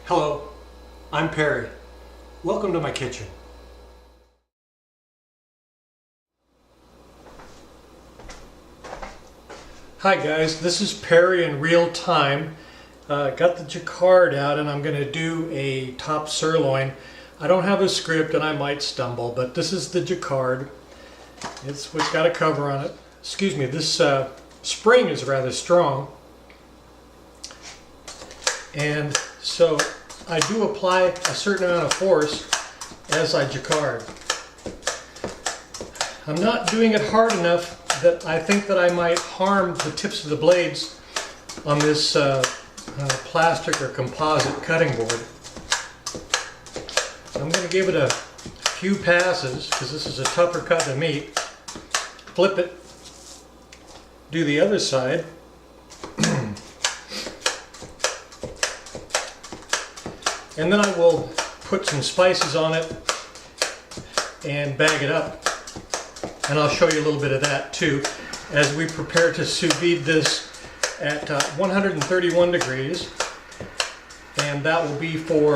Hello, I'm Perry. Welcome to my kitchen. Hi guys, this is Perry in real time. Got the jacquard out and I'm going to do a top sirloin. I don't have a script and I might stumble, but this is the jacquard. It's got a cover on it. Excuse me, this spring is rather strong. And so I do apply a certain amount of force as I jacquard. I'm not doing it hard enough that I think that I might harm the tips of the blades on this plastic or composite cutting board. I'm going to give it a few passes because this is a tougher cut than meat. Flip it, do the other side. And then I will put some spices on it and bag it up. And I'll show you a little bit of that too as we prepare to sous vide this at 131 degrees. And that will be for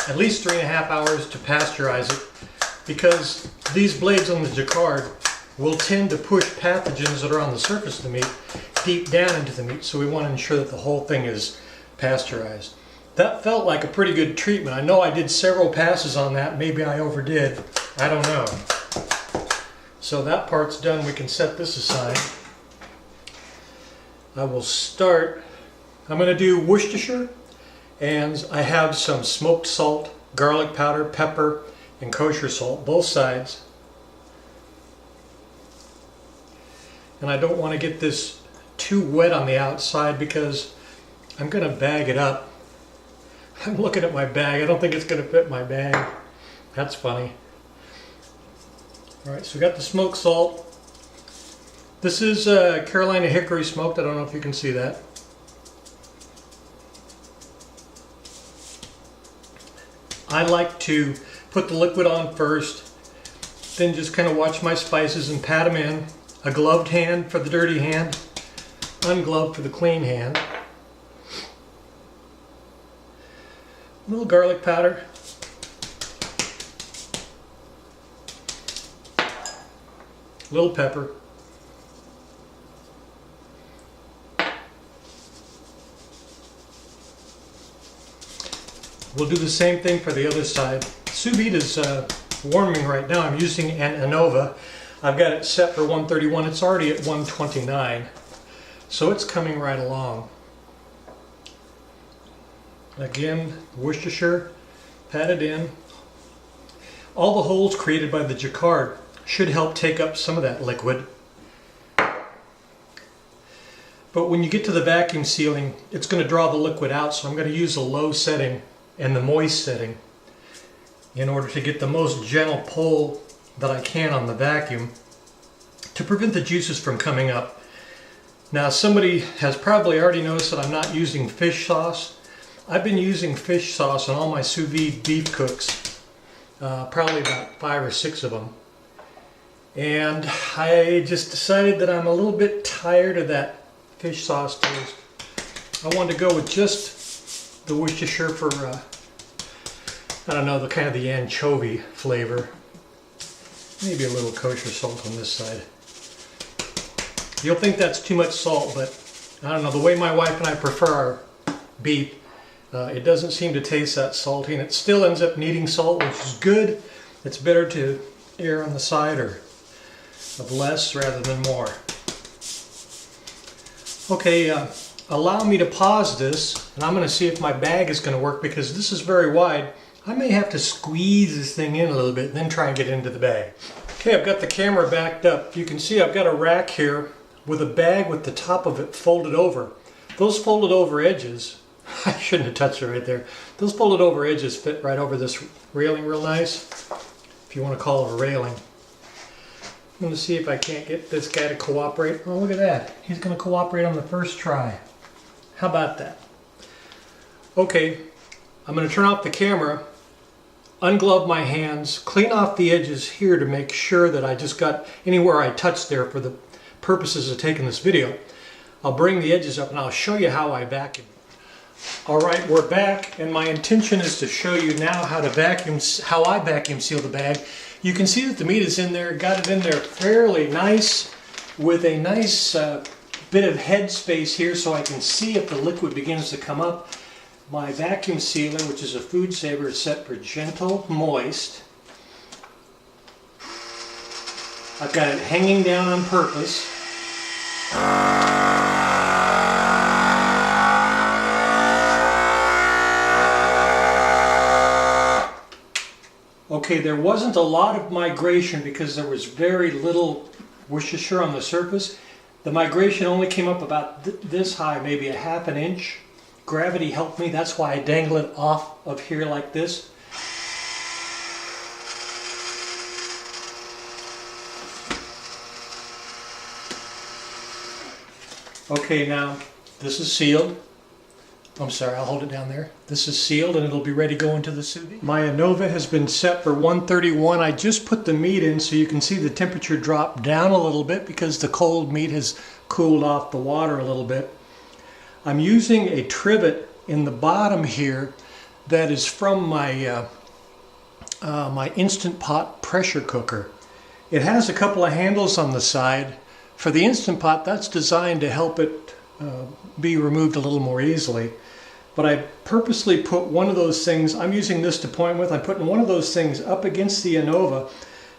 at least 3.5 hours to pasteurize it, because these blades on the jacquard will tend to push pathogens that are on the surface of the meat deep down into the meat. So we want to ensure that the whole thing is pasteurized. That felt like a pretty good treatment. I know I did several passes on that. Maybe I overdid. I don't know. So that part's done. We can set this aside. I will start. I'm going to do Worcestershire, and I have some smoked salt, garlic powder, pepper, and kosher salt, both sides. And I don't want to get this too wet on the outside because I'm going to bag it up. I'm looking at my bag. I don't think it's going to fit my bag. That's funny. Alright, so we got the smoked salt. This is Carolina hickory smoked. I don't know if you can see that. I like to put the liquid on first, then just kind of watch my spices and pat them in. A gloved hand for the dirty hand, ungloved for the clean hand. A little garlic powder. A little pepper. We'll do the same thing for the other side. Sous vide is warming right now. I'm using an Anova. I've got it set for 131. It's already at 129. So it's coming right along. Again, Worcestershire, pat it in. All the holes created by the jacquard should help take up some of that liquid. But when you get to the vacuum sealing, it's going to draw the liquid out, so I'm going to use a low setting and the moist setting in order to get the most gentle pull that I can on the vacuum to prevent the juices from coming up. Now, somebody has probably already noticed that I'm not using fish sauce. I've been using fish sauce on all my sous vide beef cooks, probably about 5 or 6 of them. And I just decided that I'm a little bit tired of that fish sauce taste. I wanted to go with just the Worcestershire for, I don't know, the kind of the anchovy flavor. Maybe a little kosher salt on this side. You'll think that's too much salt, but I don't know, the way my wife and I prefer our beef, it doesn't seem to taste that salty, and it still ends up needing salt, which is good. It's better to err on the side of less rather than more. Okay, allow me to pause this, and I'm going to see if my bag is going to work, because this is very wide. I may have to squeeze this thing in a little bit and then try and get it into the bag. Okay, I've got the camera backed up. You can see I've got a rack here with a bag with the top of it folded over. Those folded over edges, I shouldn't have touched it right there. Those folded over edges fit right over this railing real nice, if you want to call it a railing. I'm going to see if I can't get this guy to cooperate. Oh, look at that. He's going to cooperate on the first try. How about that? Okay, I'm going to turn off the camera, unglove my hands, clean off the edges here to make sure that I just got anywhere I touched there for the purposes of taking this video. I'll bring the edges up and I'll show you how I vacuum. All right, we're back, and my intention is to show you now how I vacuum seal the bag. You can see that the meat is in there, got it in there fairly nice, with a nice bit of head space here so I can see if the liquid begins to come up. My vacuum sealer, which is a food saver, is set for gentle moist. I've got it hanging down on purpose. Okay, there wasn't a lot of migration because there was very little Worcestershire on the surface. The migration only came up about this high, maybe a half an inch. Gravity helped me, that's why I dangle it off of here like this. Okay, now this is sealed. I'm sorry, I'll hold it down there. This is sealed and it'll be ready to go into the sous vide. My ANOVA has been set for 131. I just put the meat in so you can see the temperature drop down a little bit because the cold meat has cooled off the water a little bit. I'm using a trivet in the bottom here that is from my my Instant Pot pressure cooker. It has a couple of handles on the side. For the Instant Pot, that's designed to help it be removed a little more easily. But I purposely put one of those things, I'm using this to point with, I'm putting one of those things up against the ANOVA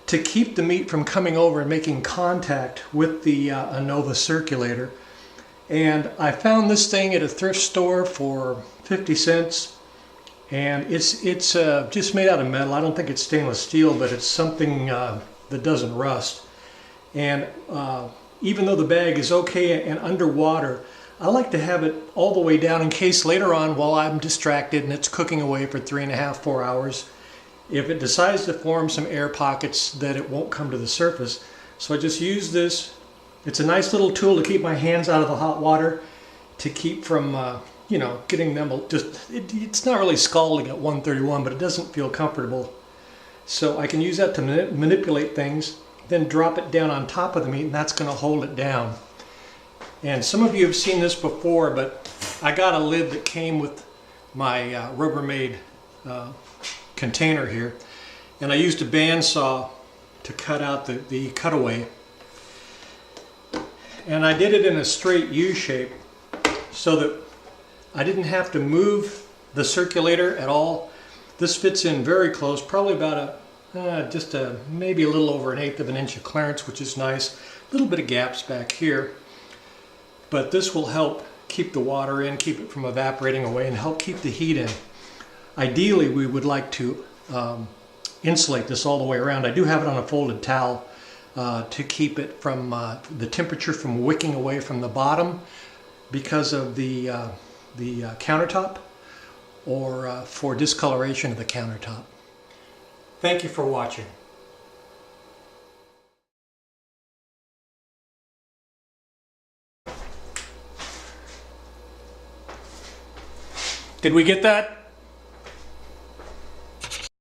to keep the meat from coming over and making contact with the ANOVA circulator. And I found this thing at a thrift store for 50 cents. And it's just made out of metal. I don't think it's stainless steel, but it's something that doesn't rust. And even though the bag is okay and underwater, I like to have it all the way down in case later on while I'm distracted and it's cooking away for 3.5, 4 hours, if it decides to form some air pockets, that it won't come to the surface. So I just use this. It's a nice little tool to keep my hands out of the hot water, to keep from, you know, getting them it's not really scalding at 131, but it doesn't feel comfortable. So I can use that to manipulate things, then drop it down on top of the meat, and that's going to hold it down. And some of you have seen this before, but I got a lid that came with my Rubbermaid container here, and I used a bandsaw to cut out the cutaway. And I did it in a straight U shape so that I didn't have to move the circulator at all. This fits in very close, probably about maybe a little over 1/8 of an inch of clearance, which is nice. A little bit of gaps back here. But this will help keep the water in, keep it from evaporating away, and help keep the heat in. Ideally, we would like to insulate this all the way around. I do have it on a folded towel to keep it from the temperature from wicking away from the bottom because of the countertop, or for discoloration of the countertop. Thank you for watching. Did we get that?